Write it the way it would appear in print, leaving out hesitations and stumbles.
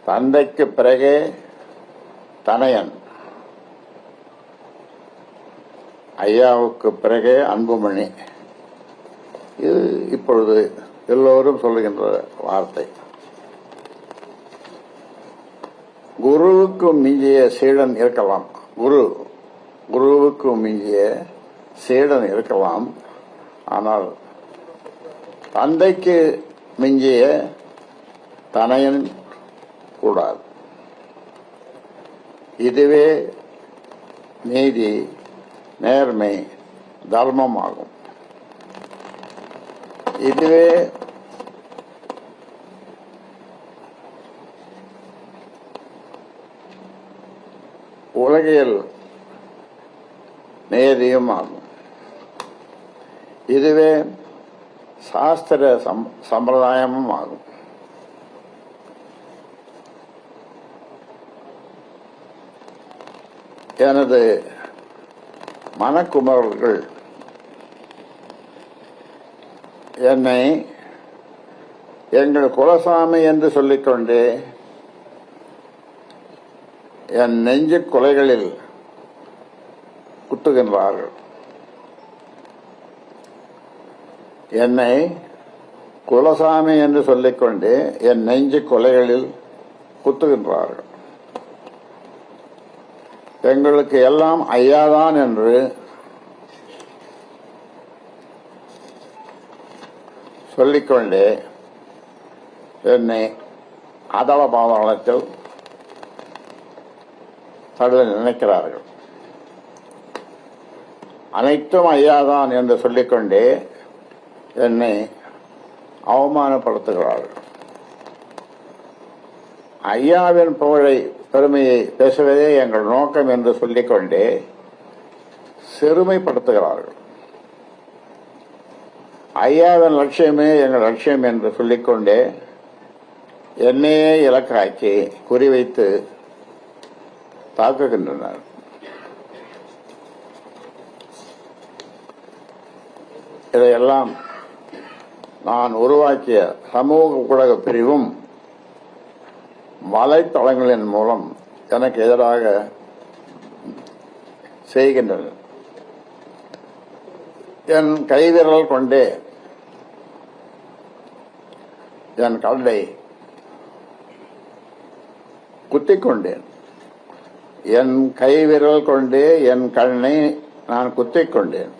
தந்தைக்கு பிறகே தனையன், ஐயாவுக்கு பிறகே அன்புமணி. இது இப்பொழுது எல்லோரும் சொல்லுகின்ற வார்த்தை. குருவுக்கு மிஞ்சிய சீடன் இருக்கலாம், குருவுக்கு மிஞ்சிய சீடன் இருக்கலாம். ஆனால் தந்தைக்கு மிஞ்சிய தனையன் கூடாது. இதுவே நீதி, நேர்மை, தர்மம் ஆகும். இதுவே உலகியல் நேதியும் ஆகும். இதுவே சாஸ்திர சம்பிரதாயமும் ஆகும். எனது மனக்குமரர்கள் என்னை எங்கள் குலசாமி என்று சொல்லிக்கொண்டு என் நெஞ்சு கொலைகளில் குத்துகின்றார்கள். என்னை குலசாமி என்று சொல்லிக்கொண்டு என் நெஞ்சு கொலைகளில் குத்துகின்றார்கள். எங்களுக்கு எல்லாம் ஐயாதான் என்று சொல்லிக்கொண்டே என்னை அதள பாதாளத்தில் தள்ள நினைக்கிறார்கள். அனைத்தும் ஐயாதான் என்று சொல்லிக்கொண்டே என்னை அவமானப்படுத்துகிறார்கள். ஐயாவின் புகழை, பெருமையை பேசுவதே எங்கள் நோக்கம் என்று சொல்லிக்கொண்டே சிறுமைப்படுத்துகிறார்கள். ஐயாவின் லட்சியமே எங்கள் லட்சியம் என்று சொல்லிக்கொண்டே என்னையே இலக்காக்கி குறிவைத்து தாக்குகின்றனர். இதையெல்லாம் நான் உருவாக்கிய சமூக ஊடக பிரிவும் வலைத்தளங்களின் மூலம் எனக்கு எதிராக செய்கின்றனர். என் கைவிரல் கொண்டே என் கல்லை குத்திக் கொண்டேன். என் கைவிரல் கொண்டே என் கண்ணை நான் குத்திக் கொண்டேன்.